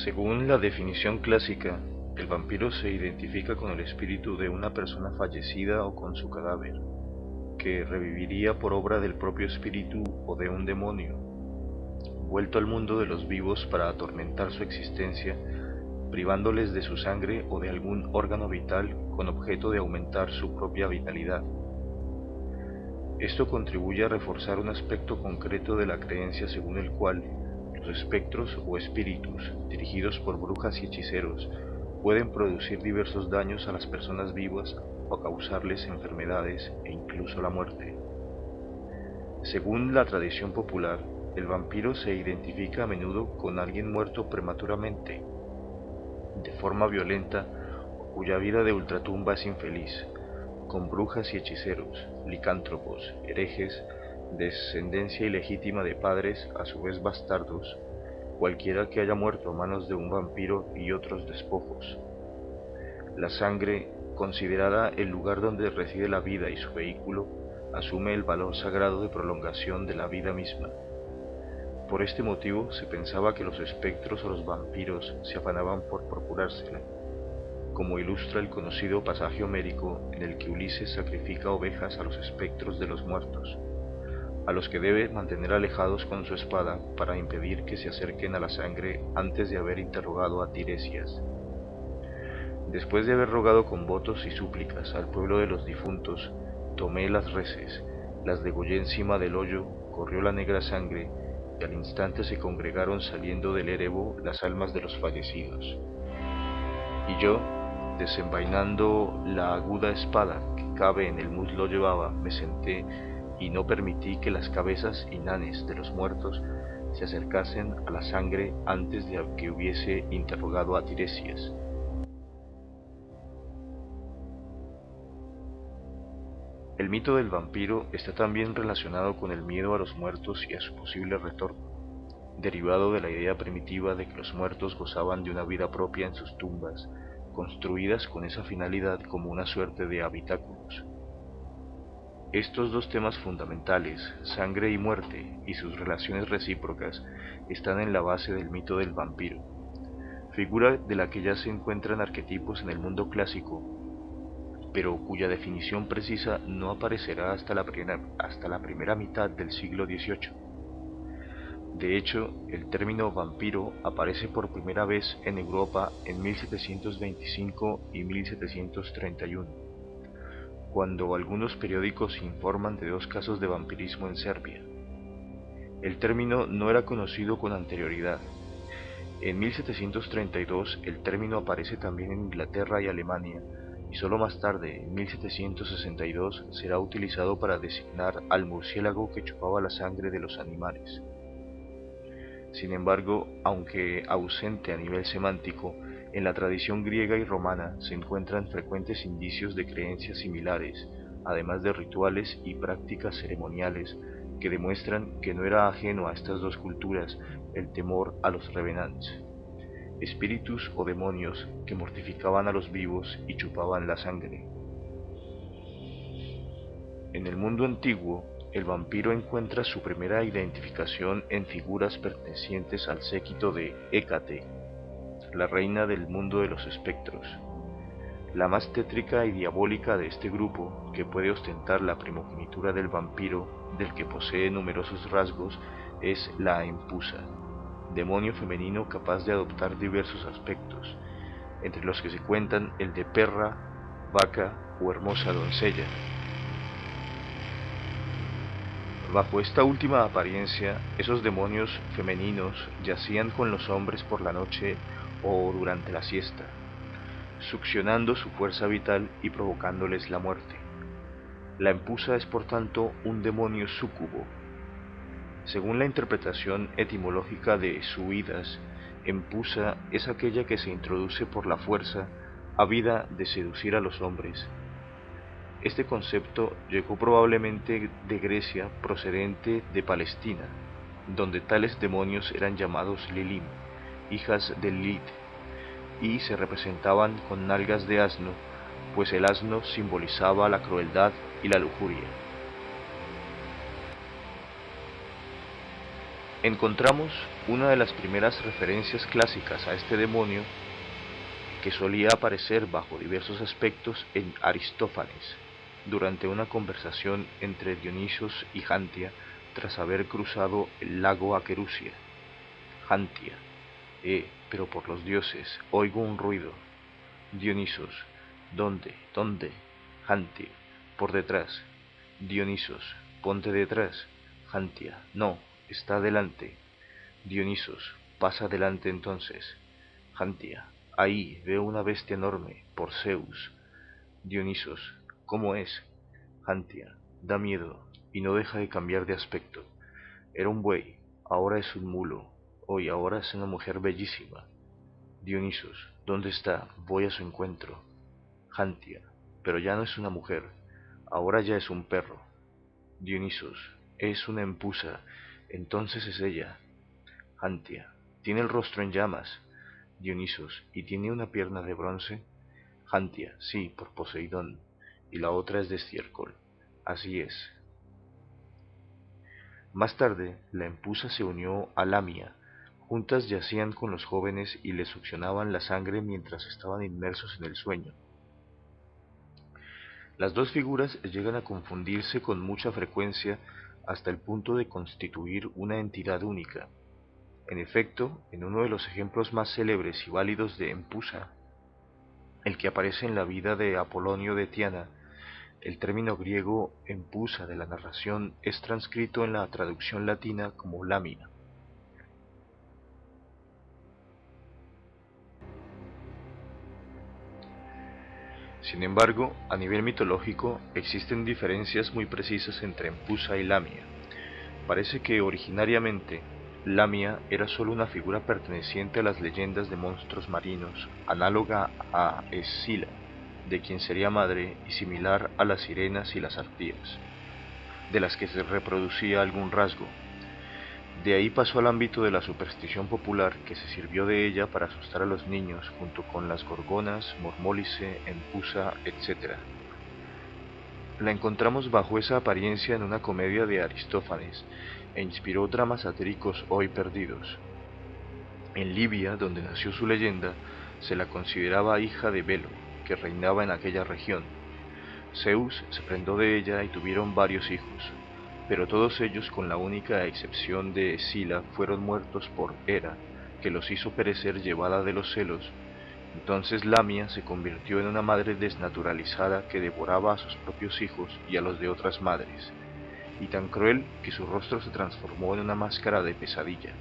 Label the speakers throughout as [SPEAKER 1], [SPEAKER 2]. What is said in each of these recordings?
[SPEAKER 1] Según la definición clásica, el vampiro se identifica con el espíritu de una persona fallecida o con su cadáver, que reviviría por obra del propio espíritu o de un demonio, vuelto al mundo de los vivos para atormentar su existencia, privándoles de su sangre o de algún órgano vital con objeto de aumentar su propia vitalidad. Esto contribuye a reforzar un aspecto concreto de la creencia según el cual los espectros o espíritus, dirigidos por brujas y hechiceros, pueden producir diversos daños a las personas vivas o causarles enfermedades e incluso la muerte. Según la tradición popular, el vampiro se identifica a menudo con alguien muerto prematuramente, de forma violenta, o cuya vida de ultratumba es infeliz, con brujas y hechiceros, licántropos, herejes, descendencia ilegítima de padres a su vez bastardos, cualquiera que haya muerto a manos de un vampiro y otros despojos. La sangre, considerada el lugar donde reside la vida y su vehículo, asume el valor sagrado de prolongación de la vida misma. Por este motivo se pensaba que los espectros o los vampiros se afanaban por procurársela, como ilustra el conocido pasaje homérico en el que Ulises sacrifica ovejas a los espectros de los muertos, a los que debe mantener alejados con su espada para impedir que se acerquen a la sangre antes de haber interrogado a Tiresias. Después de haber rogado con votos y súplicas al pueblo de los difuntos, tomé las reses, las degollé encima del hoyo, corrió la negra sangre, y al instante se congregaron saliendo del erebo las almas de los fallecidos. Y yo, desenvainando la aguda espada que cabe en el muslo llevaba, me senté y no permití que las cabezas inanes de los muertos se acercasen a la sangre antes de que hubiese interrogado a Tiresias. El mito del vampiro está también relacionado con el miedo a los muertos y a su posible retorno, derivado de la idea primitiva de que los muertos gozaban de una vida propia en sus tumbas, construidas con esa finalidad como una suerte de habitáculos. Estos dos temas fundamentales, sangre y muerte, y sus relaciones recíprocas, están en la base del mito del vampiro, figura de la que ya se encuentran arquetipos en el mundo clásico, pero cuya definición precisa no aparecerá hasta la primera mitad del siglo XVIII. De hecho, el término vampiro aparece por primera vez en Europa en 1725 y 1731, cuando algunos periódicos informan de dos casos de vampirismo en Serbia. El término no era conocido con anterioridad. En 1732 el término aparece también en Inglaterra y Alemania, y solo más tarde, en 1762, será utilizado para designar al murciélago que chupaba la sangre de los animales. Sin embargo, aunque ausente a nivel semántico, en la tradición griega y romana se encuentran frecuentes indicios de creencias similares, además de rituales y prácticas ceremoniales que demuestran que no era ajeno a estas dos culturas el temor a los revenants, espíritus o demonios que mortificaban a los vivos y chupaban la sangre. En el mundo antiguo, el vampiro encuentra su primera identificación en figuras pertenecientes al séquito de Hécate, la reina del mundo de los espectros. La más tétrica y diabólica de este grupo, que puede ostentar la primogenitura del vampiro, del que posee numerosos rasgos, es la Empusa, demonio femenino capaz de adoptar diversos aspectos, entre los que se cuentan el de perra, vaca o hermosa doncella. Bajo esta última apariencia, esos demonios femeninos yacían con los hombres por la noche o durante la siesta, succionando su fuerza vital y provocándoles la muerte. La empusa es por tanto un demonio súcubo. Según la interpretación etimológica de Suidas, empusa es aquella que se introduce por la fuerza, ávida de seducir a los hombres. Este concepto llegó probablemente de Grecia procedente de Palestina, donde tales demonios eran llamados Lilim, hijas de Lilith, y se representaban con nalgas de asno, pues el asno simbolizaba la crueldad y la lujuria. Encontramos una de las primeras referencias clásicas a este demonio que solía aparecer bajo diversos aspectos en Aristófanes, durante una conversación entre Dionisos y Jantia tras haber cruzado el lago Aquerusia. Jantia: pero por los dioses, oigo un ruido. Dionisos: ¿dónde? ¿Dónde? Jantia: por detrás. Dionisos: ponte detrás. Jantia: no, está delante. Dionisos: pasa delante entonces. Jantia: ahí veo una bestia enorme, por Zeus. Dionisos: ¿cómo es? Jantia: da miedo, y no deja de cambiar de aspecto. Era un buey, ahora es un mulo, hoy ahora es una mujer bellísima. Dionisos: ¿dónde está? Voy a su encuentro. Jantia: pero ya no es una mujer, ahora ya es un perro. Dionisos: es una empusa, entonces es ella. Jantia: tiene el rostro en llamas. Dionisos: ¿y tiene una pierna de bronce? Jantia: sí, por Poseidón, y la otra es de estiércol. Así es. Más tarde, la empusa se unió a Lamia. Juntas yacían con los jóvenes y les succionaban la sangre mientras estaban inmersos en el sueño. Las dos figuras llegan a confundirse con mucha frecuencia hasta el punto de constituir una entidad única. En efecto, en uno de los ejemplos más célebres y válidos de empusa, el que aparece en la vida de Apolonio de Tiana, el término griego empusa de la narración es transcrito en la traducción latina como lamia. Sin embargo, a nivel mitológico existen diferencias muy precisas entre empusa y lamia. Parece que originariamente Lamia era solo una figura perteneciente a las leyendas de monstruos marinos, análoga a Escila, de quien sería madre, y similar a las sirenas y las arpías, de las que se reproducía algún rasgo. De ahí pasó al ámbito de la superstición popular, que se sirvió de ella para asustar a los niños junto con las gorgonas, mormólice, empusa, etc. La encontramos bajo esa apariencia en una comedia de Aristófanes, e inspiró dramas satíricos hoy perdidos. En Libia, donde nació su leyenda, se la consideraba hija de Belo, que reinaba en aquella región. Zeus se prendó de ella y tuvieron varios hijos, pero todos ellos, con la única excepción de Escila, fueron muertos por Hera, que los hizo perecer llevada de los celos. Entonces Lamia se convirtió en una madre desnaturalizada que devoraba a sus propios hijos y a los de otras madres, y tan cruel que su rostro se transformó en una máscara de pesadilla.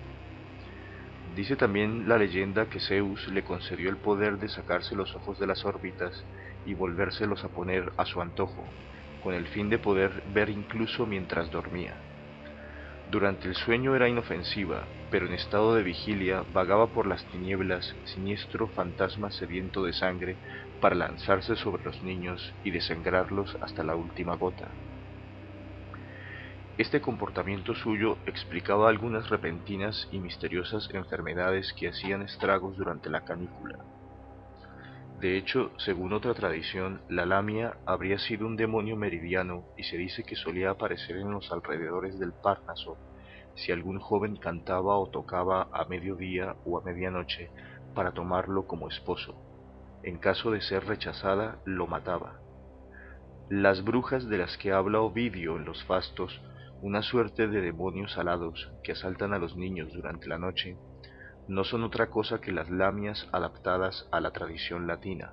[SPEAKER 1] Dice también la leyenda que Zeus le concedió el poder de sacarse los ojos de las órbitas y volvérselos a poner a su antojo, con el fin de poder ver incluso mientras dormía. Durante el sueño era inofensiva, pero en estado de vigilia vagaba por las tinieblas, siniestro fantasma sediento de sangre para lanzarse sobre los niños y desangrarlos hasta la última gota. Este comportamiento suyo explicaba algunas repentinas y misteriosas enfermedades que hacían estragos durante la canícula. De hecho, según otra tradición, la lamia habría sido un demonio meridiano y se dice que solía aparecer en los alrededores del Parnaso si algún joven cantaba o tocaba a mediodía o a medianoche para tomarlo como esposo. En caso de ser rechazada, lo mataba. Las brujas de las que habla Ovidio en los Fastos, una suerte de demonios alados que asaltan a los niños durante la noche, no son otra cosa que las lamias adaptadas a la tradición latina.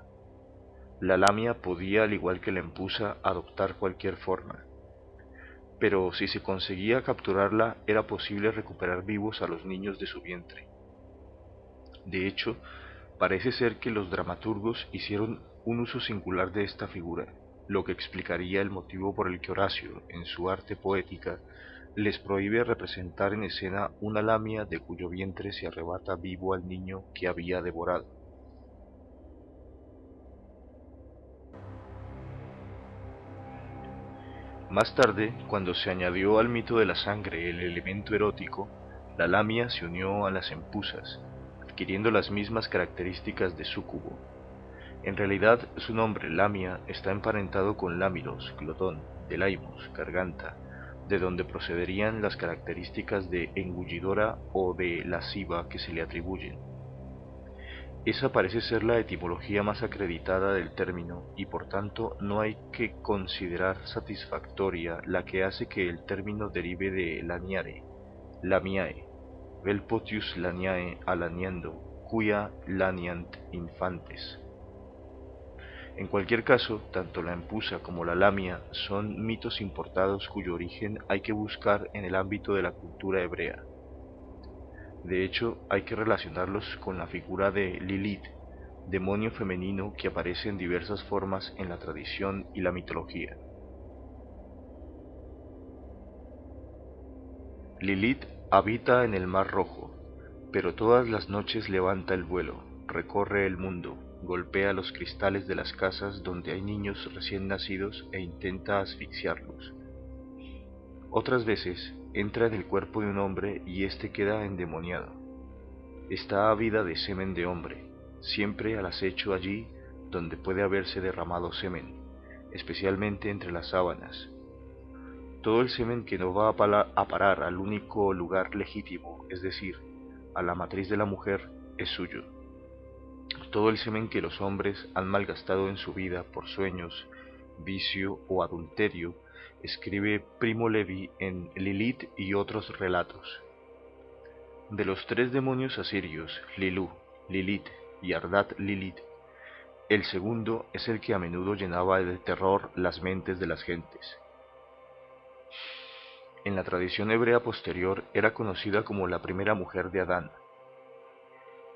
[SPEAKER 1] La lamia podía, al igual que la empusa, adoptar cualquier forma, pero si se conseguía capturarla era posible recuperar vivos a los niños de su vientre. De hecho, parece ser que los dramaturgos hicieron un uso singular de esta figura, lo que explicaría el motivo por el que Horacio, en su arte poética, les prohíbe representar en escena una lamia de cuyo vientre se arrebata vivo al niño que había devorado. Más tarde, cuando se añadió al mito de la sangre el elemento erótico, la lamia se unió a las empusas, adquiriendo las mismas características de súcubo. En realidad, su nombre, Lamia, está emparentado con Lámiros, glotón, Delaimos, garganta, de donde procederían las características de engullidora o de lasciva que se le atribuyen. Esa parece ser la etimología más acreditada del término y por tanto no hay que considerar satisfactoria la que hace que el término derive de laniare, lamiae, vel potius laniae alaniando, cuia laniant infantes. En cualquier caso, tanto la empusa como la lamia son mitos importados cuyo origen hay que buscar en el ámbito de la cultura hebrea. De hecho, hay que relacionarlos con la figura de Lilith, demonio femenino que aparece en diversas formas en la tradición y la mitología. Lilith habita en el Mar Rojo, pero todas las noches levanta el vuelo, recorre el mundo, golpea los cristales de las casas donde hay niños recién nacidos e intenta asfixiarlos. Otras veces entra en el cuerpo de un hombre y éste queda endemoniado. Está ávida de semen de hombre, siempre al acecho allí donde puede haberse derramado semen, especialmente entre las sábanas. Todo el semen que no va a parar al único lugar legítimo, es decir, a la matriz de la mujer, es suyo. Todo el semen que los hombres han malgastado en su vida por sueños, vicio o adulterio, escribe Primo Levi en Lilith y otros relatos. De los tres demonios asirios, Lilú, Lilith y Ardat Lilith, el segundo es el que a menudo llenaba de terror las mentes de las gentes. En la tradición hebrea posterior era conocida como la primera mujer de Adán.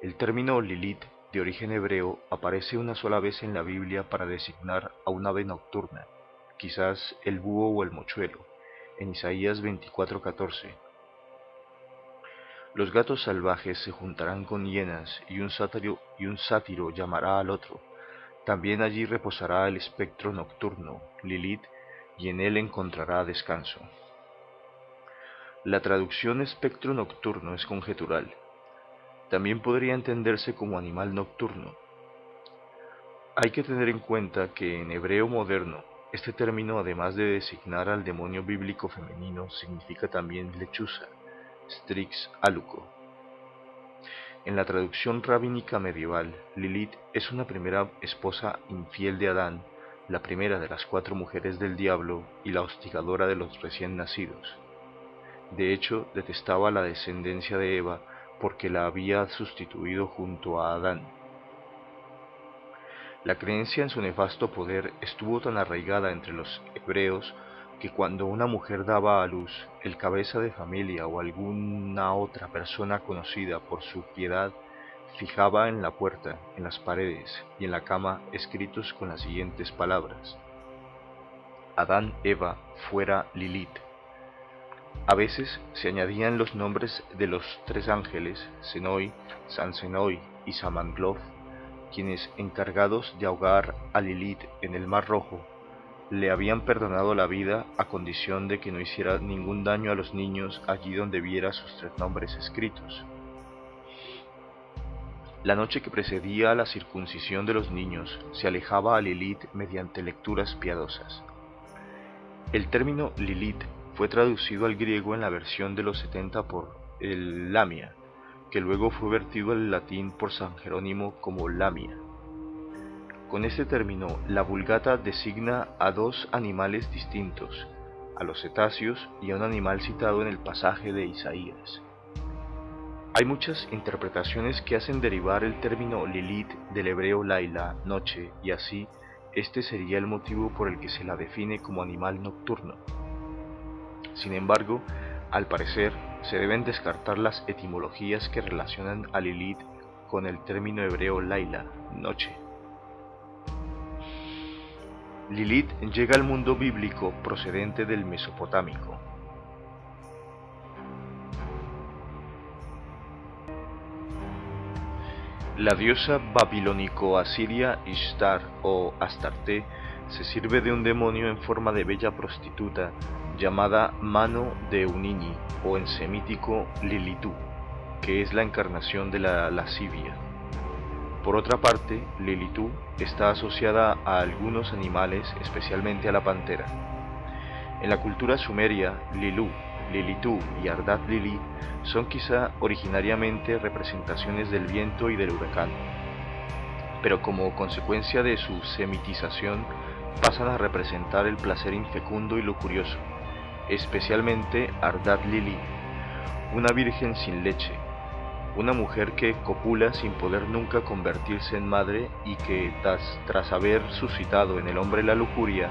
[SPEAKER 1] El término Lilith, de origen hebreo, aparece una sola vez en la Biblia para designar a un ave nocturna, quizás el búho o el mochuelo, en Isaías 24:14. Los gatos salvajes se juntarán con hienas y un sátiro llamará al otro. También allí reposará el espectro nocturno, Lilith, y en él encontrará descanso. La traducción espectro nocturno es conjetural. También podría entenderse como animal nocturno. Hay que tener en cuenta que en hebreo moderno, este término, además de designar al demonio bíblico femenino, significa también lechuza, Strix Aluco. En la traducción rabínica medieval, Lilith es una primera esposa infiel de Adán, la primera de las 4 mujeres del diablo y la hostigadora de los recién nacidos. De hecho, detestaba la descendencia de Eva porque la había sustituido junto a Adán. La creencia en su nefasto poder estuvo tan arraigada entre los hebreos que cuando una mujer daba a luz, el cabeza de familia o alguna otra persona conocida por su piedad fijaba en la puerta, en las paredes y en la cama escritos con las siguientes palabras: Adán, Eva, fuera Lilith. A veces se añadían los nombres de los 3 ángeles, Senoi, Sansenoi y Samanglof, quienes, encargados de ahogar a Lilith en el Mar Rojo, le habían perdonado la vida a condición de que no hiciera ningún daño a los niños allí donde viera sus 3 nombres escritos. La noche que precedía a la circuncisión de los niños se alejaba a Lilith mediante lecturas piadosas. El término Lilith fue traducido al griego en la versión de los 70 por el Lamia, que luego fue vertido al latín por San Jerónimo como Lamia. Con este término, la Vulgata designa a 2 animales distintos, a los cetáceos y a un animal citado en el pasaje de Isaías. Hay muchas interpretaciones que hacen derivar el término Lilith del hebreo Laila, noche, y así, este sería el motivo por el que se la define como animal nocturno. Sin embargo, al parecer, se deben descartar las etimologías que relacionan a Lilith con el término hebreo Laila, noche. Lilith llega al mundo bíblico procedente del mesopotámico. La diosa babilónico-asiria Ishtar o Astarte se sirve de un demonio en forma de bella prostituta llamada Mano de Unini o en semítico Lilitú, que es la encarnación de la lascivia. Por otra parte, Lilitú está asociada a algunos animales, especialmente a la pantera. En la cultura sumeria, Lilu, Lilitu y Ardat Lili son quizá originariamente representaciones del viento y del huracán, pero como consecuencia de su semitización pasan a representar el placer infecundo y lujurioso, especialmente Ardat Lili, una virgen sin leche, una mujer que copula sin poder nunca convertirse en madre y que tras haber suscitado en el hombre la lujuria,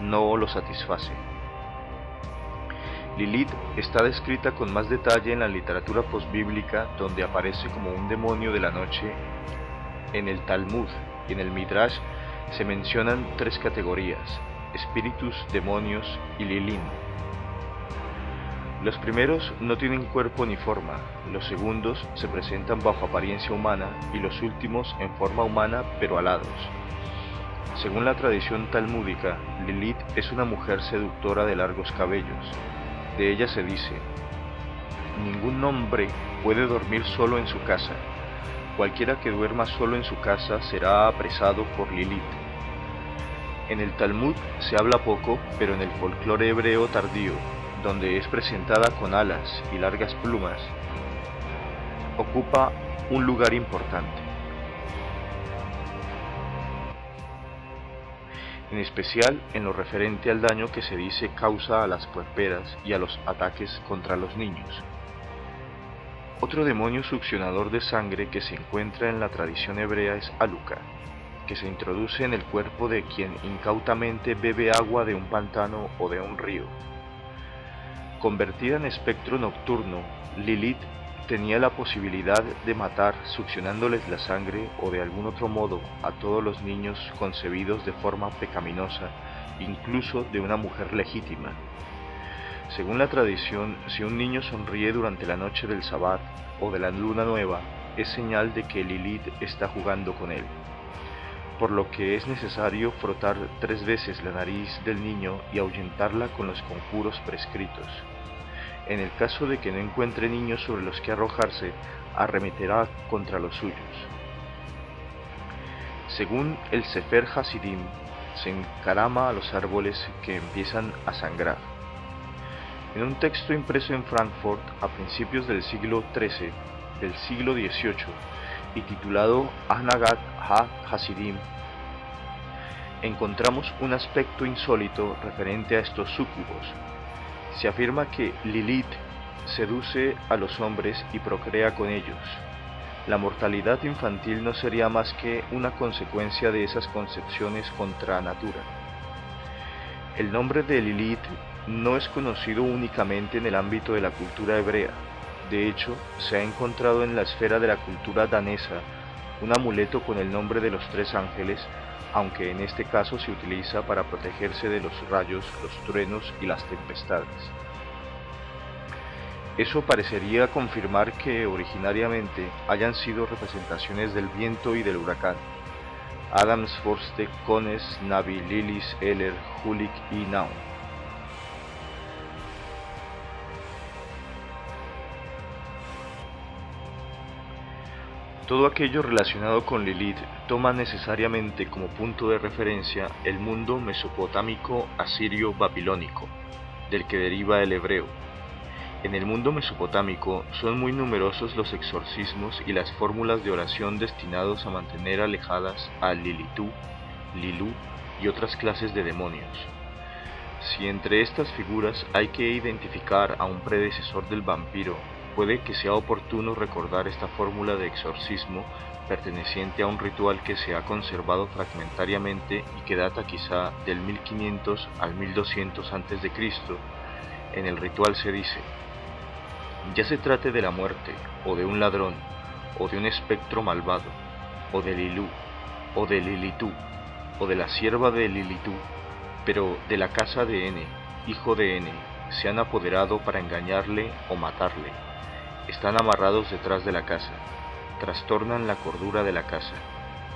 [SPEAKER 1] no lo satisface. Lilith está descrita con más detalle en la literatura posbíblica, donde aparece como un demonio de la noche. En el Talmud y en el Midrash se mencionan tres categorías: espíritus, demonios y Lilín. Los primeros no tienen cuerpo ni forma, los segundos se presentan bajo apariencia humana y los últimos en forma humana pero alados. Según la tradición talmúdica, Lilith es una mujer seductora de largos cabellos. De ella se dice: ningún hombre puede dormir solo en su casa. Cualquiera que duerma solo en su casa será apresado por Lilith. En el Talmud se habla poco, pero en el folclore hebreo tardío, donde es presentada con alas y largas plumas, ocupa un lugar importante. En especial en lo referente al daño que se dice causa a las puerperas y a los ataques contra los niños. Otro demonio succionador de sangre que se encuentra en la tradición hebrea es Aluka, que se introduce en el cuerpo de quien incautamente bebe agua de un pantano o de un río. Convertida en espectro nocturno, Lilith tenía la posibilidad de matar succionándoles la sangre o de algún otro modo a todos los niños concebidos de forma pecaminosa, incluso de una mujer legítima. Según la tradición, si un niño sonríe durante la noche del Sabbat o de la luna nueva, es señal de que Lilith está jugando con él, por lo que es necesario frotar 3 veces la nariz del niño y ahuyentarla con los conjuros prescritos. En el caso de que no encuentre niños sobre los que arrojarse, arremeterá contra los suyos. Según el Sefer Hasidim, se encarama a los árboles que empiezan a sangrar. En un texto impreso en Frankfurt a principios del siglo XIII, del siglo XVIII, y titulado Ahnagat ha-Hasidim, encontramos un aspecto insólito referente a estos súcubos. Se afirma que Lilith seduce a los hombres y procrea con ellos. La mortalidad infantil no sería más que una consecuencia de esas concepciones contra natura. El nombre de Lilith no es conocido únicamente en el ámbito de la cultura hebrea. De hecho, se ha encontrado en la esfera de la cultura danesa un amuleto con el nombre de los 3 ángeles, aunque en este caso se utiliza para protegerse de los rayos, los truenos y las tempestades. Eso parecería confirmar que originariamente hayan sido representaciones del viento y del huracán. Adams, Forste, Cones, Navi, Lilis, Eller, Hulik y Naum. Todo aquello relacionado con Lilith toma necesariamente como punto de referencia el mundo mesopotámico asirio-babilónico, del que deriva el hebreo. En el mundo mesopotámico son muy numerosos los exorcismos y las fórmulas de oración destinados a mantener alejadas a Lilitú, Lilú y otras clases de demonios. Si entre estas figuras hay que identificar a un predecesor del vampiro, puede que sea oportuno recordar esta fórmula de exorcismo perteneciente a un ritual que se ha conservado fragmentariamente y que data quizá del 1500 al 1200 a.C. En el ritual se dice: ya se trate de la muerte, o de un ladrón, o de un espectro malvado, o de Lilú, o de Lilitú, o de la sierva de Lilitú, pero de la casa de N, hijo de N, se han apoderado para engañarle o matarle. Están amarrados detrás de la casa, trastornan la cordura de la casa,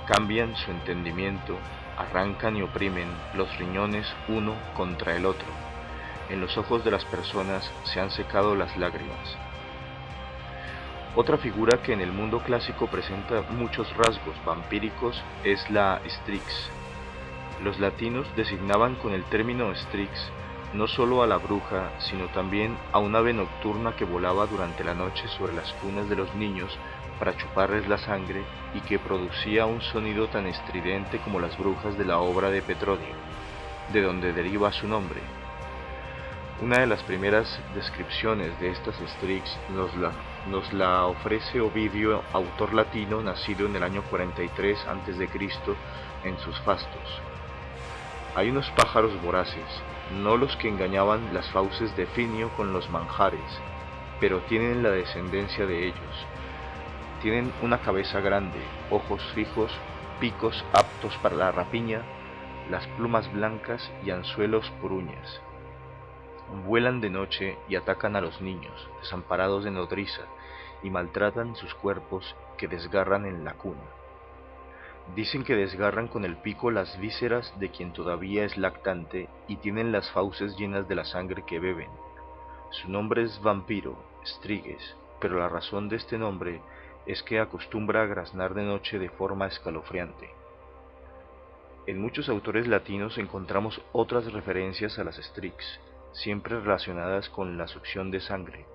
[SPEAKER 1] cambian su entendimiento, arrancan y oprimen los riñones uno contra el otro. En los ojos de las personas se han secado las lágrimas. Otra figura que en el mundo clásico presenta muchos rasgos vampíricos es la Strix. Los latinos designaban con el término Strix no solo a la bruja, sino también a un ave nocturna que volaba durante la noche sobre las cunas de los niños para chuparles la sangre y que producía un sonido tan estridente como las brujas de la obra de Petronio, de donde deriva su nombre. Una de las primeras descripciones de estas Strix nos la ofrece Ovidio, autor latino nacido en el año 43 a.C. en sus fastos. Hay unos pájaros voraces, no los que engañaban las fauces de Finio con los manjares, pero tienen la descendencia de ellos. Tienen una cabeza grande, ojos fijos, picos aptos para la rapiña, las plumas blancas y anzuelos por uñas. Vuelan de noche y atacan a los niños, desamparados de nodriza, y maltratan sus cuerpos que desgarran en la cuna. Dicen que desgarran con el pico las vísceras de quien todavía es lactante y tienen las fauces llenas de la sangre que beben. Su nombre es vampiro, Striges, pero la razón de este nombre es que acostumbra a graznar de noche de forma escalofriante. En muchos autores latinos encontramos otras referencias a las Strix, siempre relacionadas con la succión de sangre.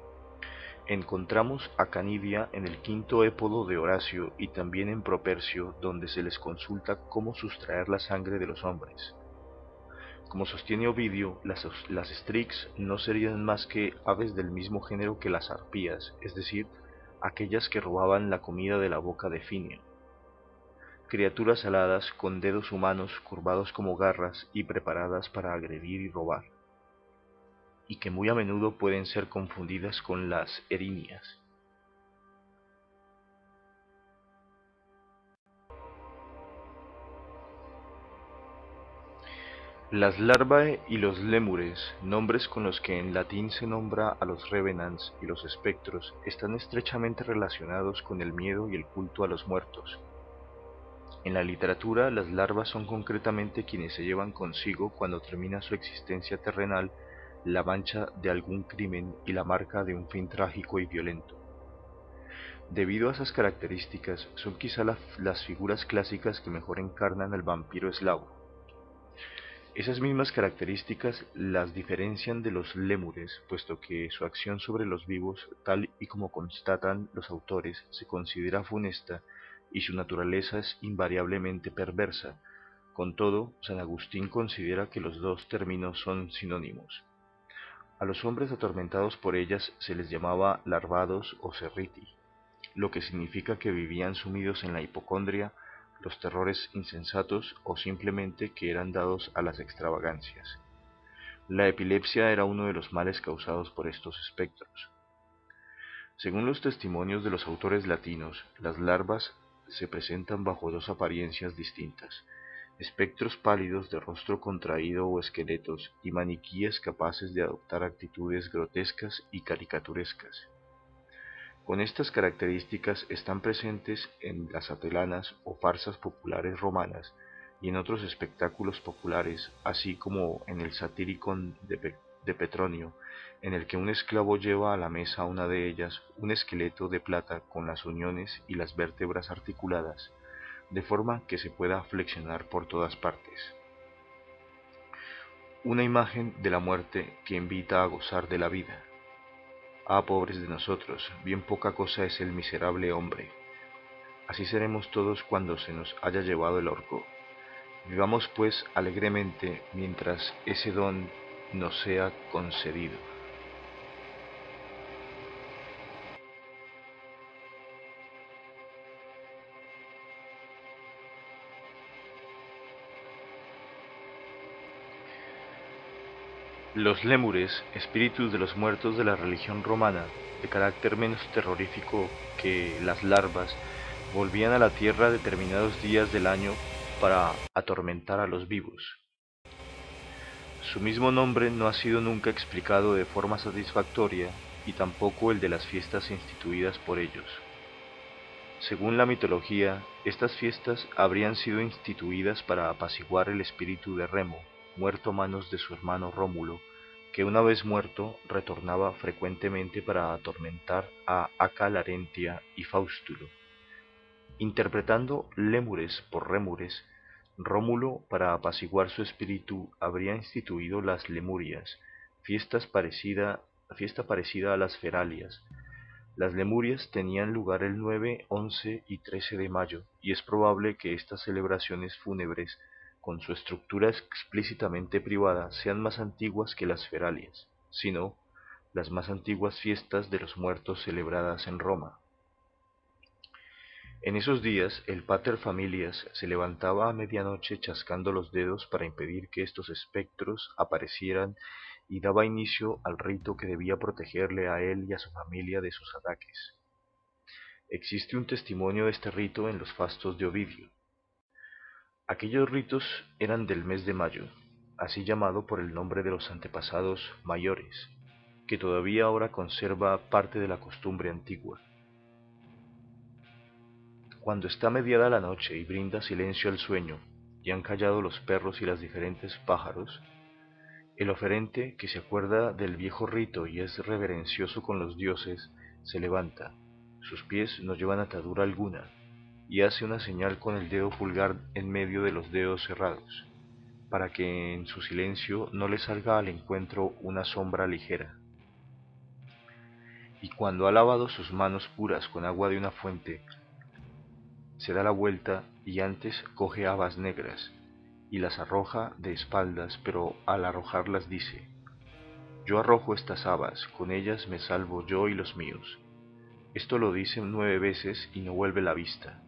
[SPEAKER 1] Encontramos a Canidia en el quinto épodo de Horacio y también en Propercio, donde se les consulta cómo sustraer la sangre de los hombres. Como sostiene Ovidio, las Strix no serían más que aves del mismo género que las arpías, es decir, aquellas que robaban la comida de la boca de Finio. Criaturas aladas con dedos humanos curvados como garras y preparadas para agredir y robar, y que muy a menudo pueden ser confundidas con las erinias. Las larvae y los lémures, nombres con los que en latín se nombra a los revenants y los espectros, están estrechamente relacionados con el miedo y el culto a los muertos. En la literatura, las larvas son concretamente quienes se llevan consigo, cuando termina su existencia terrenal, la mancha de algún crimen y la marca de un fin trágico y violento. Debido a esas características, son quizá las figuras clásicas que mejor encarnan al vampiro eslavo. Esas mismas características las diferencian de los lémures, puesto que su acción sobre los vivos, tal y como constatan los autores, se considera funesta y su naturaleza es invariablemente perversa. Con todo, San Agustín considera que los dos términos son sinónimos. A los hombres atormentados por ellas se les llamaba larvados o cerriti, lo que significa que vivían sumidos en la hipocondria, los terrores insensatos o simplemente que eran dados a las extravagancias. La epilepsia era uno de los males causados por estos espectros. Según los testimonios de los autores latinos, las larvas se presentan bajo dos apariencias distintas: espectros pálidos de rostro contraído o esqueletos, y maniquíes capaces de adoptar actitudes grotescas y caricaturescas. Con estas características están presentes en las atelanas o farsas populares romanas y en otros espectáculos populares, así como en el Satyricon de Petronio, en el que un esclavo lleva a la mesa una de ellas un esqueleto de plata con las uniones y las vértebras articuladas, de forma que se pueda flexionar por todas partes. Una imagen de la muerte que invita a gozar de la vida. Ah, pobres de nosotros, bien poca cosa es el miserable hombre. Así seremos todos cuando se nos haya llevado el orco. Vivamos pues alegremente mientras ese don nos sea concedido. Los lémures, espíritus de los muertos de la religión romana, de carácter menos terrorífico que las larvas, volvían a la tierra determinados días del año para atormentar a los vivos. Su mismo nombre no ha sido nunca explicado de forma satisfactoria, y tampoco el de las fiestas instituidas por ellos. Según la mitología, estas fiestas habrían sido instituidas para apaciguar el espíritu de Remo, muerto a manos de su hermano Rómulo, que una vez muerto retornaba frecuentemente para atormentar a Acca Larentia y Faustulo. Interpretando lémures por rémures, Rómulo, para apaciguar su espíritu, habría instituido las Lemurias, fiesta parecida a las Feralias. Las Lemurias tenían lugar el 9, 11 y 13 de mayo, y es probable que estas celebraciones fúnebres, con su estructura explícitamente privada, sean más antiguas que las Feralias, si no, las más antiguas fiestas de los muertos celebradas en Roma. En esos días el pater familias se levantaba a medianoche chascando los dedos para impedir que estos espectros aparecieran y daba inicio al rito que debía protegerle a él y a su familia de sus ataques. Existe un testimonio de este rito en los fastos de Ovidio. Aquellos ritos eran del mes de mayo, así llamado por el nombre de los antepasados mayores, que todavía ahora conserva parte de la costumbre antigua. Cuando está mediada la noche y brinda silencio al sueño, y han callado los perros y los diferentes pájaros, el oferente, que se acuerda del viejo rito y es reverencioso con los dioses, se levanta, sus pies no llevan atadura alguna, y hace una señal con el dedo pulgar en medio de los dedos cerrados, para que en su silencio no le salga al encuentro una sombra ligera. Y cuando ha lavado sus manos puras con agua de una fuente, se da la vuelta y antes coge habas negras, y las arroja de espaldas, pero al arrojarlas dice: yo arrojo estas habas, con ellas me salvo yo y los míos. Esto lo dice 9 veces y no vuelve la vista.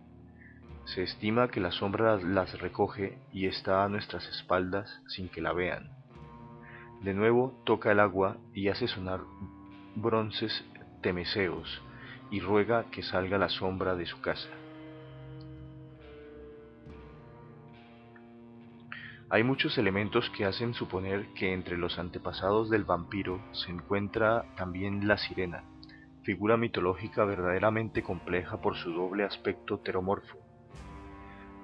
[SPEAKER 1] Se estima que la sombra las recoge y está a nuestras espaldas sin que la vean. De nuevo toca el agua y hace sonar bronces temeseos y ruega que salga la sombra de su casa. Hay muchos elementos que hacen suponer que entre los antepasados del vampiro se encuentra también la sirena, figura mitológica verdaderamente compleja por su doble aspecto teromorfo.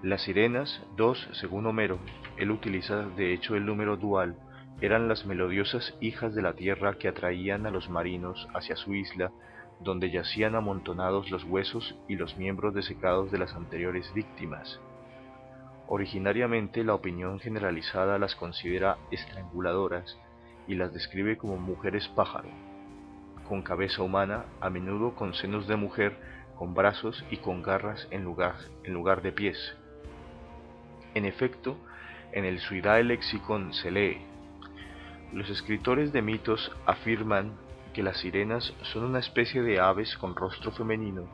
[SPEAKER 1] Las sirenas, dos según Homero, él utiliza de hecho el número dual, eran las melodiosas hijas de la tierra que atraían a los marinos hacia su isla, donde yacían amontonados los huesos y los miembros desecados de las anteriores víctimas. Originariamente la opinión generalizada las considera estranguladoras y las describe como mujeres pájaro, con cabeza humana, a menudo con senos de mujer, con brazos y con garras en lugar de pies. En efecto, en el Suidae Lexicon se lee: los escritores de mitos afirman que las sirenas son una especie de aves con rostro femenino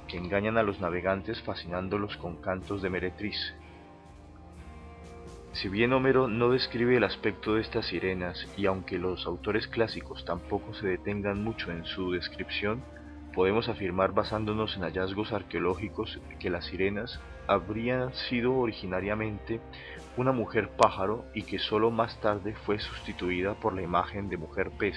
[SPEAKER 1] que engañan a los navegantes fascinándolos con cantos de meretriz. Si bien Homero no describe el aspecto de estas sirenas, y aunque los autores clásicos tampoco se detengan mucho en su descripción, podemos afirmar basándonos en hallazgos arqueológicos que las sirenas habrían sido originariamente una mujer pájaro y que sólo más tarde fue sustituida por la imagen de mujer pez.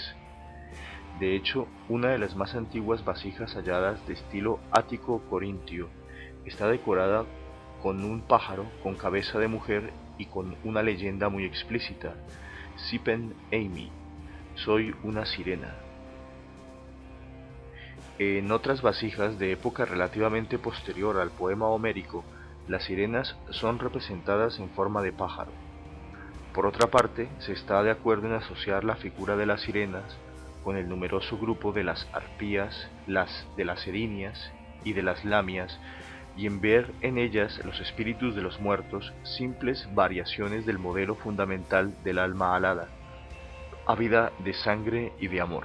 [SPEAKER 1] De hecho, una de las más antiguas vasijas halladas de estilo ático-corintio está decorada con un pájaro con cabeza de mujer y con una leyenda muy explícita: Sipen Eimi, soy una sirena. En otras vasijas de época relativamente posterior al poema homérico, las sirenas son representadas en forma de pájaro. Por otra parte, se está de acuerdo en asociar la figura de las sirenas con el numeroso grupo de las arpías, de las erinias y de las lamias, y en ver en ellas los espíritus de los muertos, simples variaciones del modelo fundamental del alma alada, ávida de sangre y de amor.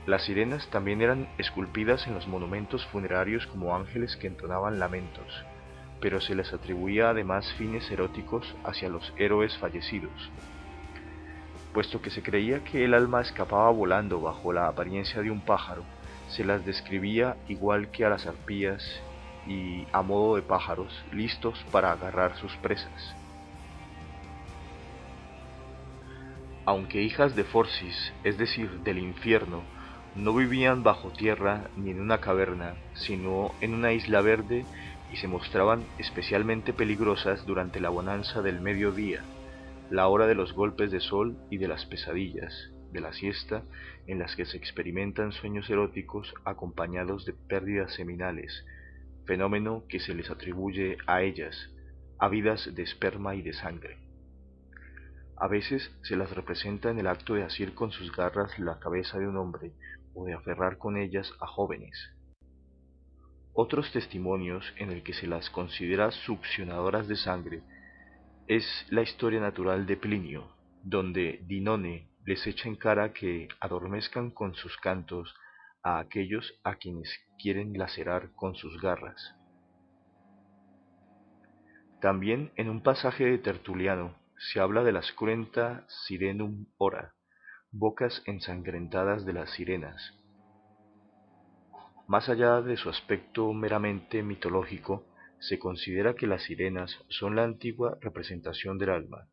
[SPEAKER 1] Las sirenas también eran esculpidas en los monumentos funerarios como ángeles que entonaban lamentos, pero se les atribuía además fines eróticos hacia los héroes fallecidos. Puesto que se creía que el alma escapaba volando bajo la apariencia de un pájaro, se las describía igual que a las arpías y a modo de pájaros, listos para agarrar sus presas. Aunque hijas de Forcis, es decir, del infierno, no vivían bajo tierra ni en una caverna, sino en una isla verde, y se mostraban especialmente peligrosas durante la bonanza del mediodía, la hora de los golpes de sol y de las pesadillas, de la siesta, en las que se experimentan sueños eróticos acompañados de pérdidas seminales, fenómeno que se les atribuye a ellas, ávidas de esperma y de sangre. A veces se las representa en el acto de asir con sus garras la cabeza de un hombre o de aferrar con ellas a jóvenes. Otros testimonios en el que se las considera succionadoras de sangre es la historia natural de Plinio, donde Dinone les echa en cara que adormezcan con sus cantos a aquellos a quienes quieren lacerar con sus garras. También en un pasaje de Tertuliano se habla de las cruenta Sirenum ora, bocas ensangrentadas de las sirenas. Más allá de su aspecto meramente mitológico, se considera que las sirenas son la antigua representación del alma,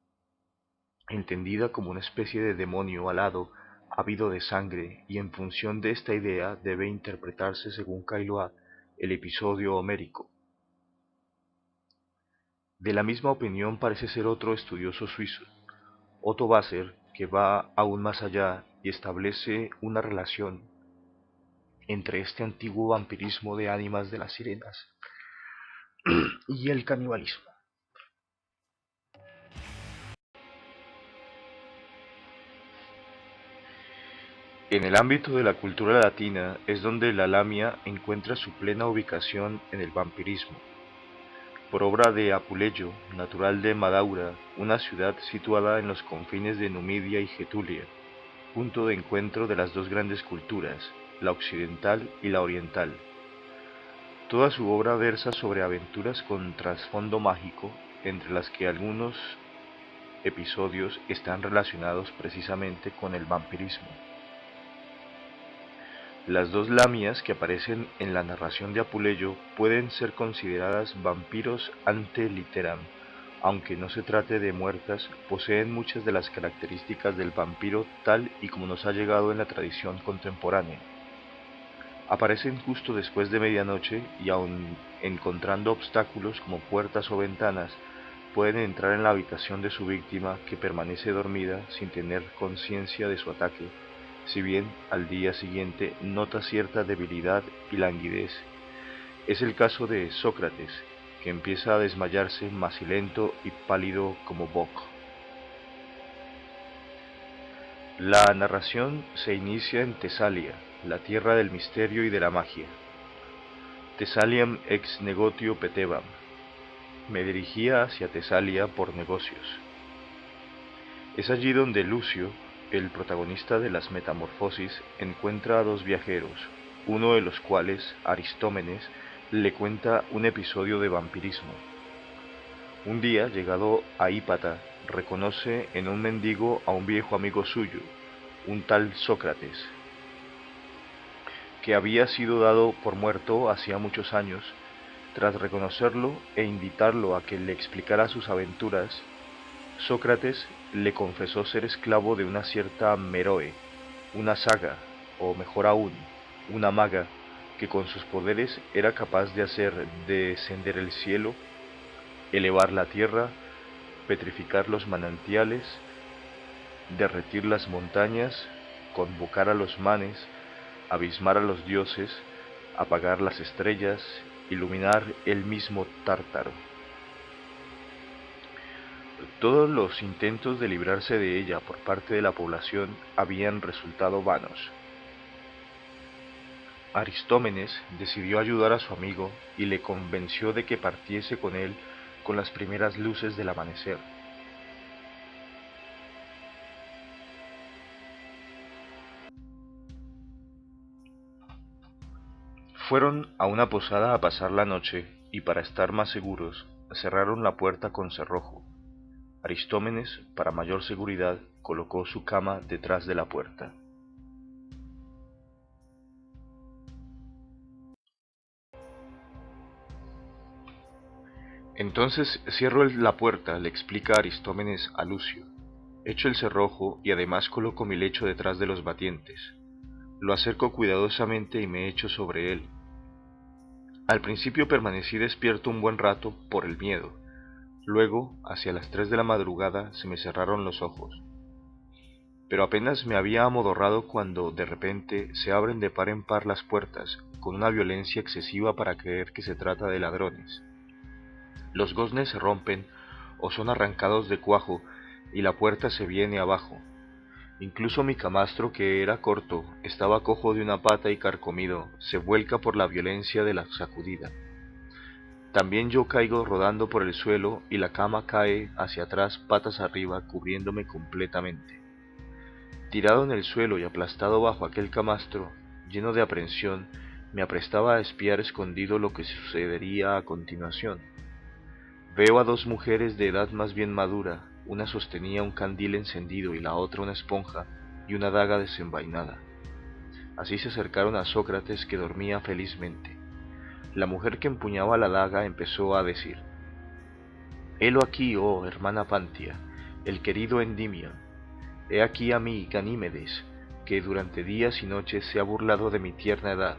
[SPEAKER 1] entendida como una especie de demonio alado, ávido de sangre, y en función de esta idea debe interpretarse según Cailoa el episodio homérico. De la misma opinión parece ser otro estudioso suizo, Otto Wasser, que va aún más allá y establece una relación entre este antiguo vampirismo de ánimas de las sirenas y el canibalismo. En el ámbito de la cultura latina es donde la lamia encuentra su plena ubicación en el vampirismo. Por obra de Apuleyo, natural de Madaura, una ciudad situada en los confines de Numidia y Getulia, punto de encuentro de las dos grandes culturas, la occidental y la oriental. Toda su obra versa sobre aventuras con trasfondo mágico, entre las que algunos episodios están relacionados precisamente con el vampirismo. Las dos lamias que aparecen en la narración de Apuleyo pueden ser consideradas vampiros ante litteram, aunque no se trate de muertas, poseen muchas de las características del vampiro tal y como nos ha llegado en la tradición contemporánea. Aparecen justo después de medianoche y aun encontrando obstáculos como puertas o ventanas, pueden entrar en la habitación de su víctima que permanece dormida sin tener conciencia de su ataque, si bien al día siguiente nota cierta debilidad y languidez. Es el caso de Sócrates, que empieza a desmayarse macilento y pálido como Boc. La narración se inicia en Tesalia, la tierra del misterio y de la magia. Thessaliam ex negotio petebam. Me dirigía hacia Tesalia por negocios. Es allí donde Lucio, el protagonista de las Metamorfosis, encuentra a dos viajeros, uno de los cuales, Aristómenes, le cuenta un episodio de vampirismo. Un día, llegado a Hípata, reconoce en un mendigo a un viejo amigo suyo, un tal Sócrates, que había sido dado por muerto hacía muchos años. Tras reconocerlo e invitarlo a que le explicara sus aventuras, Sócrates le confesó ser esclavo de una cierta Meroe, una saga, o mejor aún, una maga, que con sus poderes era capaz de hacer descender el cielo, elevar la tierra, petrificar los manantiales, derretir las montañas, convocar a los manes, abismar a los dioses, apagar las estrellas, iluminar el mismo Tártaro. Todos los intentos de librarse de ella por parte de la población habían resultado vanos. Aristómenes decidió ayudar a su amigo y le convenció de que partiese con él con las primeras luces del amanecer. Fueron a una posada a pasar la noche y para estar más seguros cerraron la puerta con cerrojo. Aristómenes, para mayor seguridad, colocó su cama detrás de la puerta. Entonces cierro la puerta, le explica Aristómenes a Lucio. Echo el cerrojo y además coloco mi lecho detrás de los batientes. Lo acerco cuidadosamente y me echo sobre él. Al principio permanecí despierto un buen rato por el miedo. Luego, hacia las 3 de la madrugada, se me cerraron los ojos. Pero apenas me había amodorrado cuando, de repente, se abren de par en par las puertas, con una violencia excesiva para creer que se trata de ladrones. Los goznes se rompen o son arrancados de cuajo y la puerta se viene abajo. Incluso mi camastro, que era corto, estaba cojo de una pata y carcomido, se vuelca por la violencia de la sacudida. También yo caigo rodando por el suelo y la cama cae hacia atrás patas arriba, cubriéndome completamente. Tirado en el suelo y aplastado bajo aquel camastro, lleno de aprensión, me aprestaba a espiar escondido lo que sucedería a continuación. Veo a dos mujeres de edad más bien madura, una sostenía un candil encendido y la otra una esponja y una daga desenvainada. Así se acercaron a Sócrates, que dormía felizmente. La mujer que empuñaba la daga empezó a decir: «Helo aquí, oh hermana Pantia, el querido Endimión. He aquí a mí, Ganímedes, que durante días y noches se ha burlado de mi tierna edad.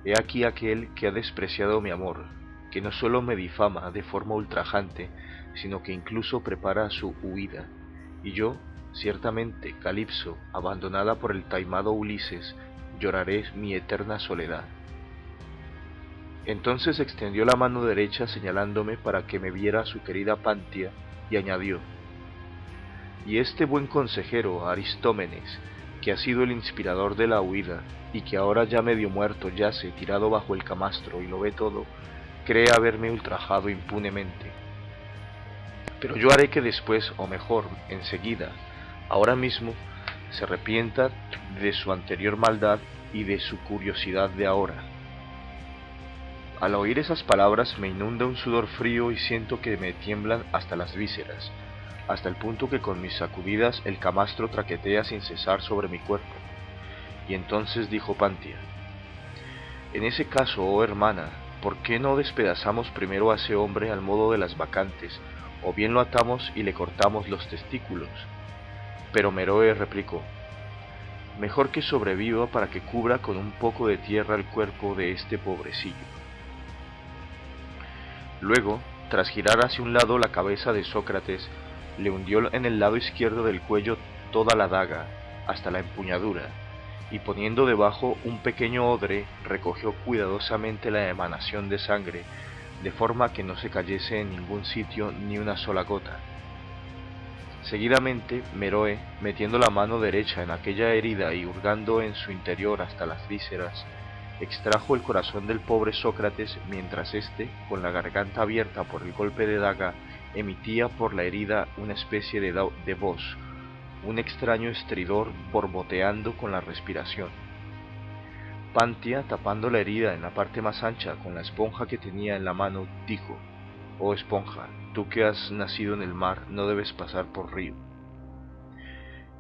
[SPEAKER 1] He aquí aquel que ha despreciado mi amor, que no solo me difama de forma ultrajante, sino que incluso prepara su huida. Y yo, ciertamente, Calipso, abandonada por el taimado Ulises, lloraré mi eterna soledad». Entonces extendió la mano derecha señalándome para que me viera su querida Pantia, y añadió: «Y este buen consejero, Aristómenes, que ha sido el inspirador de la huida, y que ahora ya medio muerto yace tirado bajo el camastro y lo ve todo, cree haberme ultrajado impunemente. Pero yo haré que después, o mejor, enseguida, ahora mismo, se arrepienta de su anterior maldad y de su curiosidad de ahora». Al oír esas palabras me inunda un sudor frío y siento que me tiemblan hasta las vísceras, hasta el punto que con mis sacudidas el camastro traquetea sin cesar sobre mi cuerpo. Y entonces dijo Pantia: «En ese caso, oh hermana, ¿por qué no despedazamos primero a ese hombre al modo de las bacantes, o bien lo atamos y le cortamos los testículos?» Pero Meroe replicó: «Mejor que sobreviva para que cubra con un poco de tierra el cuerpo de este pobrecillo». Luego, tras girar hacia un lado la cabeza de Sócrates, le hundió en el lado izquierdo del cuello toda la daga, hasta la empuñadura, y poniendo debajo un pequeño odre, recogió cuidadosamente la emanación de sangre, de forma que no se cayese en ningún sitio ni una sola gota. Seguidamente, Meroe, metiendo la mano derecha en aquella herida y hurgando en su interior hasta las vísceras, extrajo el corazón del pobre Sócrates, mientras éste, con la garganta abierta por el golpe de daga, emitía por la herida una especie de voz, un extraño estridor borboteando con la respiración. Pantia, tapando la herida en la parte más ancha con la esponja que tenía en la mano, dijo: «Oh esponja, tú que has nacido en el mar, no debes pasar por río».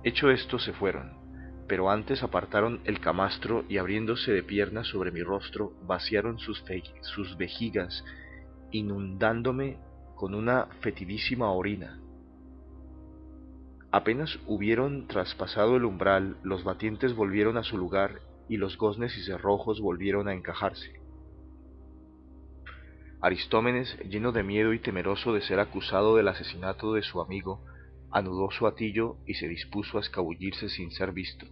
[SPEAKER 1] Hecho esto se fueron, pero antes apartaron el camastro y abriéndose de piernas sobre mi rostro, vaciaron sus vejigas, inundándome con una fetidísima orina. Apenas hubieron traspasado el umbral, los batientes volvieron a su lugar y los goznes y cerrojos volvieron a encajarse. Aristómenes, lleno de miedo y temeroso de ser acusado del asesinato de su amigo, anudó su hatillo y se dispuso a escabullirse sin ser visto.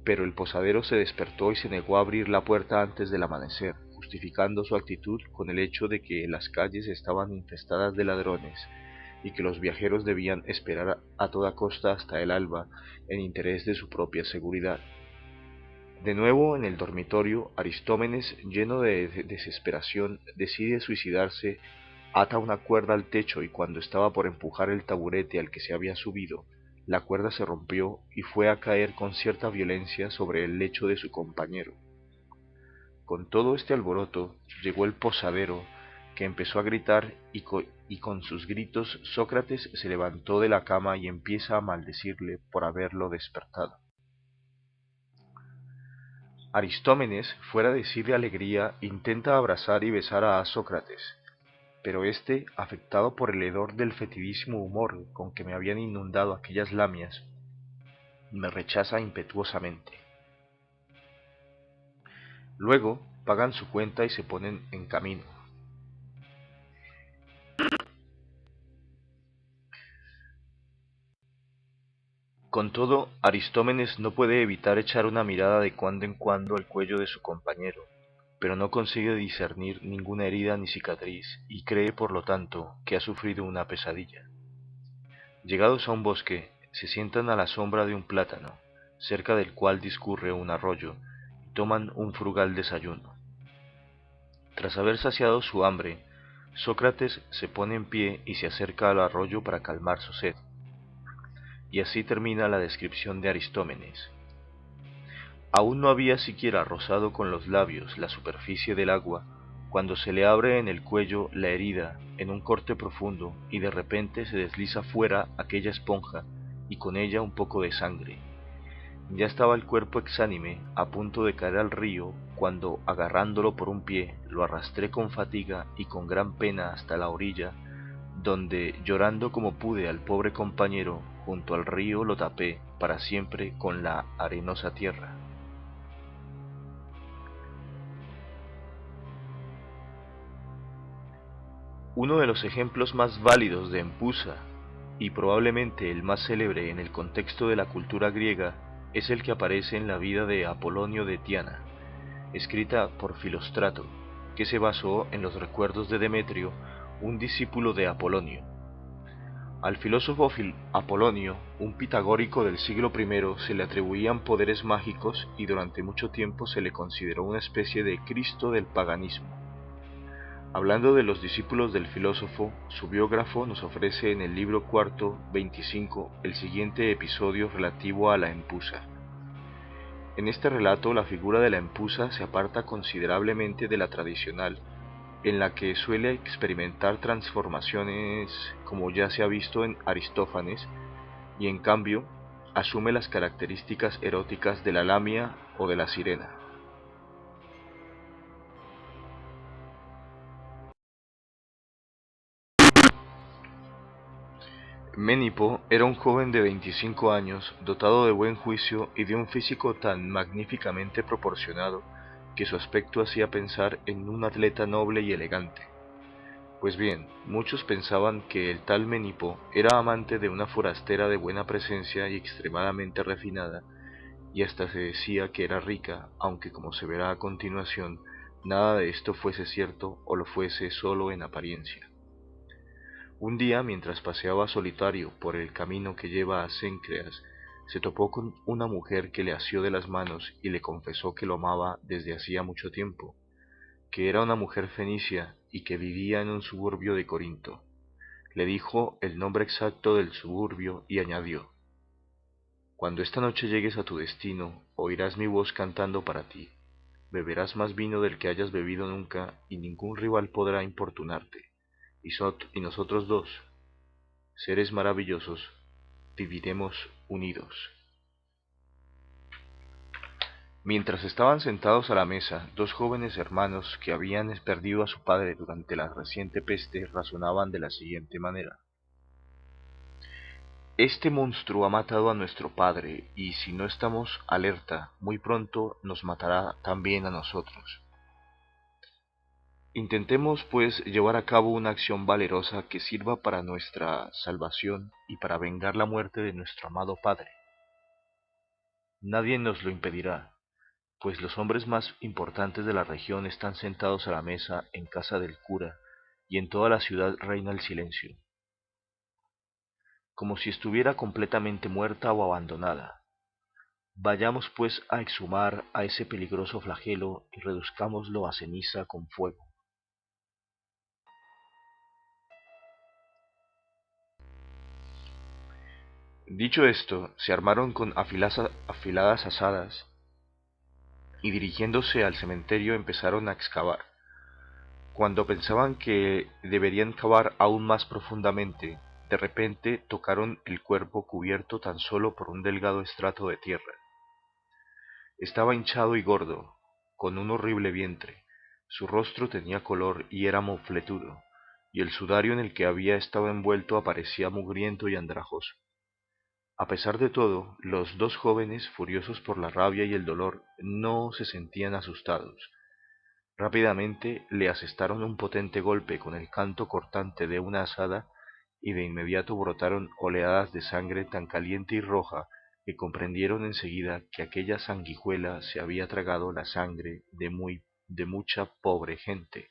[SPEAKER 1] Pero el posadero se despertó y se negó a abrir la puerta antes del amanecer, justificando su actitud con el hecho de que las calles estaban infestadas de ladrones y que los viajeros debían esperar a toda costa hasta el alba en interés de su propia seguridad. De nuevo en el dormitorio, Aristómenes, lleno de desesperación, decide suicidarse, ata una cuerda al techo y cuando estaba por empujar el taburete al que se había subido, la cuerda se rompió y fue a caer con cierta violencia sobre el lecho de su compañero. Con todo este alboroto llegó el posadero, que empezó a gritar y con sus gritos Sócrates se levantó de la cama y empieza a maldecirle por haberlo despertado. Aristómenes, fuera de sí de alegría, intenta abrazar y besar a Sócrates, pero éste, afectado por el hedor del fetidísimo humor con que me habían inundado aquellas lamias, me rechaza impetuosamente. Luego pagan su cuenta y se ponen en camino. Con todo, Aristómenes no puede evitar echar una mirada de cuando en cuando al cuello de su compañero, pero no consigue discernir ninguna herida ni cicatriz y cree por lo tanto que ha sufrido una pesadilla. Llegados a un bosque, se sientan a la sombra de un plátano, cerca del cual discurre un arroyo, y toman un frugal desayuno. Tras haber saciado su hambre, Sócrates se pone en pie y se acerca al arroyo para calmar su sed. Y así termina la descripción de Aristómenes. Aún no había siquiera rozado con los labios la superficie del agua, cuando se le abre en el cuello la herida en un corte profundo y de repente se desliza fuera aquella esponja y con ella un poco de sangre. Ya estaba el cuerpo exánime, a punto de caer al río, cuando, agarrándolo por un pie, lo arrastré con fatiga y con gran pena hasta la orilla, donde, llorando como pude al pobre compañero, junto al río lo tapé para siempre con la arenosa tierra. Uno de los ejemplos más válidos de empusa, y probablemente el más célebre en el contexto de la cultura griega, es el que aparece en la vida de Apolonio de Tiana, escrita por Filóstrato, que se basó en los recuerdos de Demetrio, un discípulo de Apolonio. Al filósofo Apolonio, un pitagórico del siglo I, se le atribuían poderes mágicos y durante mucho tiempo se le consideró una especie de Cristo del paganismo. Hablando de los discípulos del filósofo, su biógrafo nos ofrece en el libro cuarto, 25, el siguiente episodio relativo a la empusa. En este relato la figura de la empusa se aparta considerablemente de la tradicional, en la que suele experimentar transformaciones como ya se ha visto en Aristófanes, y en cambio asume las características eróticas de la lamia o de la sirena. Ménipo era un joven de 25 años, dotado de buen juicio y de un físico tan magníficamente proporcionado que su aspecto hacía pensar en un atleta noble y elegante. Pues bien, muchos pensaban que el tal Menipo era amante de una forastera de buena presencia y extremadamente refinada, y hasta se decía que era rica, aunque como se verá a continuación, nada de esto fuese cierto o lo fuese solo en apariencia. Un día, mientras paseaba solitario por el camino que lleva a Cencreas, se topó con una mujer que le asió de las manos y le confesó que lo amaba desde hacía mucho tiempo, que era una mujer fenicia y que vivía en un suburbio de Corinto. Le dijo el nombre exacto del suburbio y añadió: Cuando esta noche llegues a tu destino, oirás mi voz cantando para ti. Beberás más vino del que hayas bebido nunca, y ningún rival podrá importunarte. Y nosotros dos, seres maravillosos, viviremos unidos. Mientras estaban sentados a la mesa, dos jóvenes hermanos que habían perdido a su padre durante la reciente peste razonaban de la siguiente manera: Este monstruo ha matado a nuestro padre, y si no estamos alerta, muy pronto nos matará también a nosotros. Intentemos, pues, llevar a cabo una acción valerosa que sirva para nuestra salvación y para vengar la muerte de nuestro amado padre. Nadie nos lo impedirá, pues los hombres más importantes de la región están sentados a la mesa en casa del cura, y en toda la ciudad reina el silencio, como si estuviera completamente muerta o abandonada. Vayamos pues a exhumar a ese peligroso flagelo y reduzcámoslo a ceniza con fuego. Dicho esto, se armaron con afiladas azadas y dirigiéndose al cementerio empezaron a excavar. Cuando pensaban que deberían cavar aún más profundamente, de repente tocaron el cuerpo cubierto tan solo por un delgado estrato de tierra. Estaba hinchado y gordo, con un horrible vientre, su rostro tenía color y era mofletudo, y el sudario en el que había estado envuelto aparecía mugriento y andrajoso. A pesar de todo, los dos jóvenes, furiosos por la rabia y el dolor, no se sentían asustados. Rápidamente le asestaron un potente golpe con el canto cortante de una azada y de inmediato brotaron oleadas de sangre tan caliente y roja que comprendieron enseguida que aquella sanguijuela se había tragado la sangre de muy de mucha pobre gente.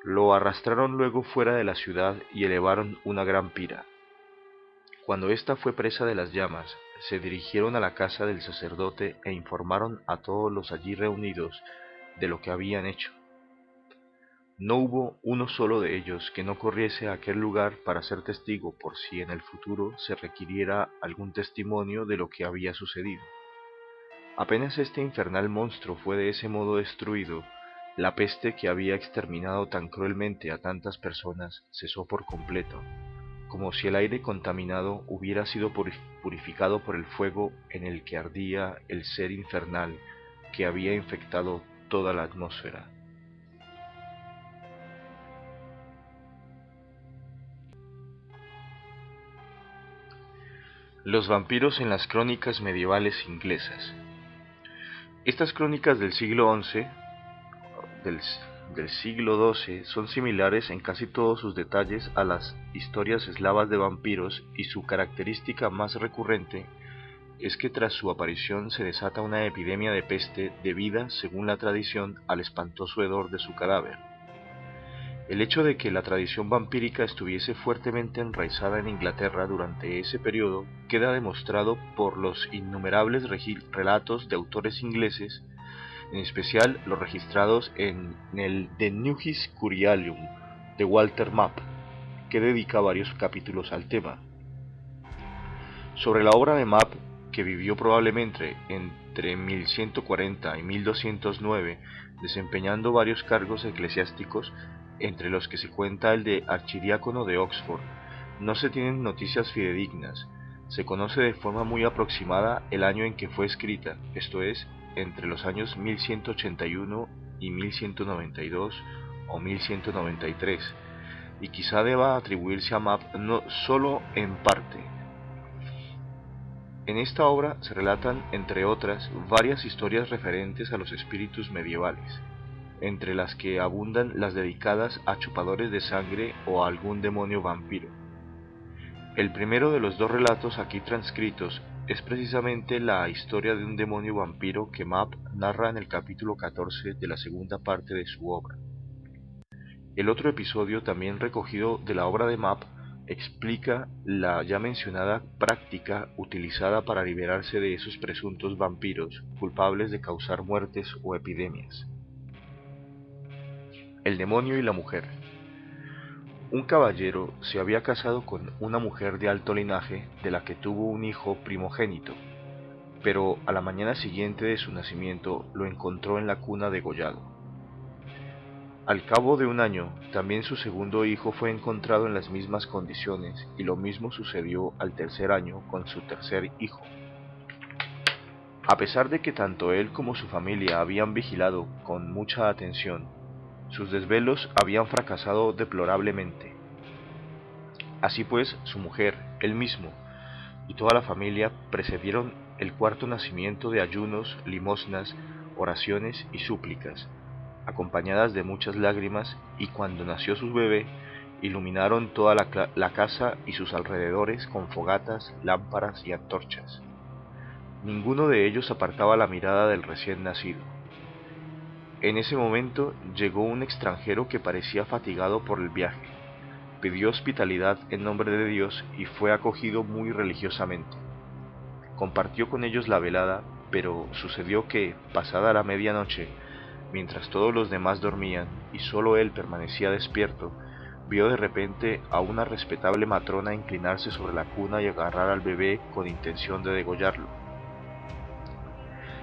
[SPEAKER 1] Lo arrastraron luego fuera de la ciudad y elevaron una gran pira. Cuando ésta fue presa de las llamas, se dirigieron a la casa del sacerdote e informaron a todos los allí reunidos de lo que habían hecho. No hubo uno solo de ellos que no corriese a aquel lugar para ser testigo por si en el futuro se requiriera algún testimonio de lo que había sucedido. Apenas este infernal monstruo fue de ese modo destruido, la peste que había exterminado tan cruelmente a tantas personas cesó por completo, como si el aire contaminado hubiera sido purificado por el fuego en el que ardía el ser infernal que había infectado toda la atmósfera. Los vampiros en las crónicas medievales inglesas. Estas crónicas del siglo XI, del siglo XII, son similares en casi todos sus detalles a las historias eslavas de vampiros, y su característica más recurrente es que tras su aparición se desata una epidemia de peste debida, según la tradición, al espantoso hedor de su cadáver. El hecho de que la tradición vampírica estuviese fuertemente enraizada en Inglaterra durante ese periodo queda demostrado por los innumerables relatos de autores ingleses, en especial los registrados en el De Nugis Curialium de Walter Map, que dedica varios capítulos al tema. Sobre la obra de Map, que vivió probablemente entre 1140 y 1209, desempeñando varios cargos eclesiásticos, entre los que se cuenta el de archidiácono de Oxford, no se tienen noticias fidedignas. Se conoce de forma muy aproximada el año en que fue escrita, esto es, entre los años 1181 y 1192 o 1193, y quizá deba atribuirse a Map no solo en parte. En esta obra se relatan, entre otras, varias historias referentes a los espíritus medievales, entre las que abundan las dedicadas a chupadores de sangre o a algún demonio vampiro. El primero de los dos relatos aquí transcritos es precisamente la historia de un demonio vampiro que Map narra en el capítulo 14 de la segunda parte de su obra. El otro episodio, también recogido de la obra de Map, explica la ya mencionada práctica utilizada para liberarse de esos presuntos vampiros culpables de causar muertes o epidemias. El demonio y la mujer. Un caballero se había casado con una mujer de alto linaje, de la que tuvo un hijo primogénito, pero a la mañana siguiente de su nacimiento lo encontró en la cuna degollado. Al cabo de un año, también su segundo hijo fue encontrado en las mismas condiciones, y lo mismo sucedió al tercer año con su tercer hijo. A pesar de que tanto él como su familia habían vigilado con mucha atención, sus desvelos habían fracasado deplorablemente. Así pues, su mujer, él mismo y toda la familia precedieron el cuarto nacimiento de ayunos, limosnas, oraciones y súplicas, acompañadas de muchas lágrimas, y cuando nació su bebé, iluminaron toda la casa y sus alrededores con fogatas, lámparas y antorchas. Ninguno de ellos apartaba la mirada del recién nacido. En ese momento llegó un extranjero que parecía fatigado por el viaje. Pidió hospitalidad en nombre de Dios y fue acogido muy religiosamente. Compartió con ellos la velada, pero sucedió que, pasada la medianoche, mientras todos los demás dormían y solo él permanecía despierto, vio de repente a una respetable matrona inclinarse sobre la cuna y agarrar al bebé con intención de degollarlo.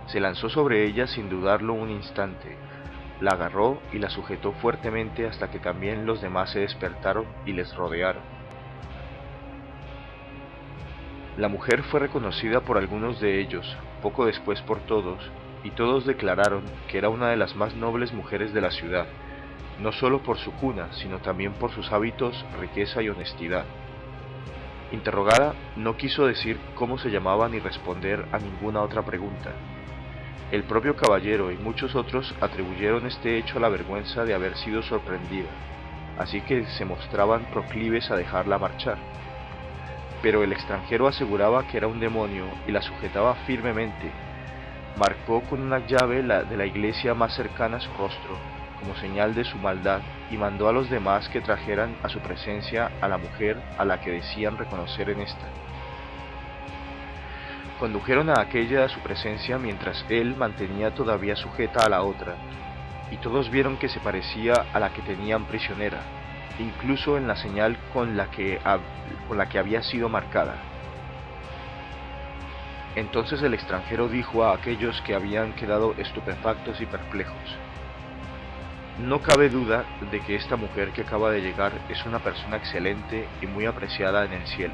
[SPEAKER 1] Se lanzó sobre ella sin dudarlo un instante, la agarró y la sujetó fuertemente hasta que también los demás se despertaron y les rodearon. La mujer fue reconocida por algunos de ellos, poco después por todos, y todos declararon que era una de las más nobles mujeres de la ciudad, no solo por su cuna, sino también por sus hábitos, riqueza y honestidad. Interrogada, no quiso decir cómo se llamaba ni responder a ninguna otra pregunta. El propio caballero y muchos otros atribuyeron este hecho a la vergüenza de haber sido sorprendida, así que se mostraban proclives a dejarla marchar. Pero el extranjero aseguraba que era un demonio y la sujetaba firmemente, marcó con una llave de la iglesia más cercana a su rostro, como señal de su maldad, y mandó a los demás que trajeran a su presencia a la mujer a la que decían reconocer en esta. Condujeron a aquella a su presencia mientras él mantenía todavía sujeta a la otra, y todos vieron que se parecía a la que tenían prisionera, incluso en la señal con la que había sido marcada. Entonces el extranjero dijo a aquellos que habían quedado estupefactos y perplejos: no cabe duda de que esta mujer que acaba de llegar es una persona excelente y muy apreciada en el cielo.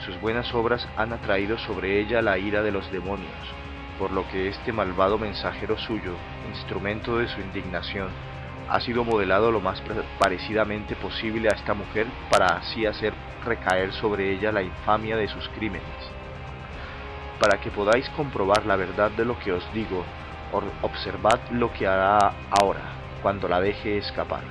[SPEAKER 1] Sus buenas obras han atraído sobre ella la ira de los demonios, por lo que este malvado mensajero suyo, instrumento de su indignación, ha sido modelado lo más parecidamente posible a esta mujer para así hacer recaer sobre ella la infamia de sus crímenes. Para que podáis comprobar la verdad de lo que os digo, observad lo que hará ahora, cuando la deje escapar.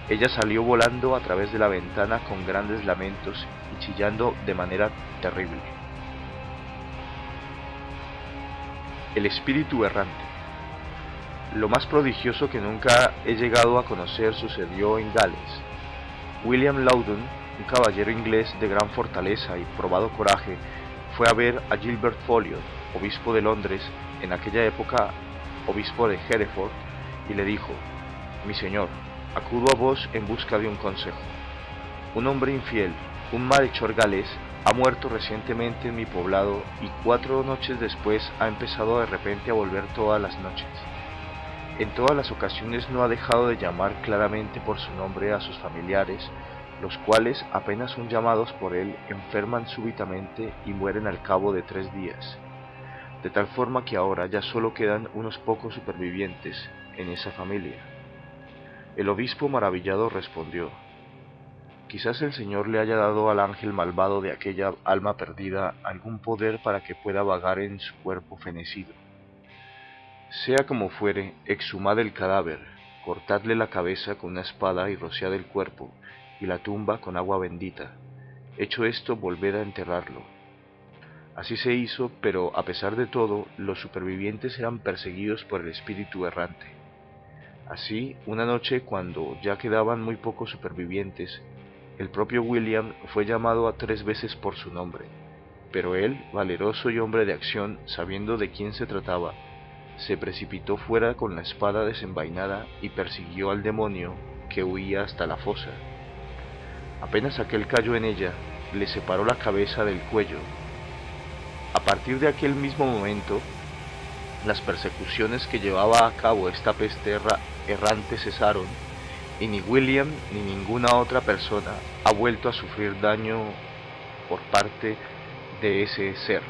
[SPEAKER 1] Ella salió volando a través de la ventana con grandes lamentos y chillando de manera terrible. El espíritu errante. Lo más prodigioso que nunca he llegado a conocer sucedió en Gales. William Loudon, un caballero inglés de gran fortaleza y probado coraje, fue a ver a Gilbert Folliot, obispo de Londres, en aquella época obispo de Hereford, y le dijo: mi señor, acudo a vos en busca de un consejo. Un hombre infiel, un malhechor galés, ha muerto recientemente en mi poblado y 4 noches después ha empezado de repente a volver todas las noches. En todas las ocasiones no ha dejado de llamar claramente por su nombre a sus familiares, los cuales, apenas son llamados por él, enferman súbitamente y mueren al cabo de 3 días. De tal forma que ahora ya solo quedan unos pocos supervivientes en esa familia. El obispo maravillado respondió: quizás el Señor le haya dado al ángel malvado de aquella alma perdida algún poder para que pueda vagar en su cuerpo fenecido. Sea como fuere, exhumad el cadáver, cortadle la cabeza con una espada y rociad el cuerpo y la tumba con agua bendita. Hecho esto, volved a enterrarlo. Así se hizo, pero a pesar de todo, los supervivientes eran perseguidos por el espíritu errante. Así, una noche, cuando ya quedaban muy pocos supervivientes, el propio William fue llamado a 3 veces por su nombre, pero él, valeroso y hombre de acción, sabiendo de quién se trataba, se precipitó fuera con la espada desenvainada y persiguió al demonio, que huía hasta la fosa. Apenas aquel cayó en ella, le separó la cabeza del cuello. A partir de aquel mismo momento, las persecuciones que llevaba a cabo esta peste errante cesaron, y ni William ni ninguna otra persona ha vuelto a sufrir daño por parte de ese ser.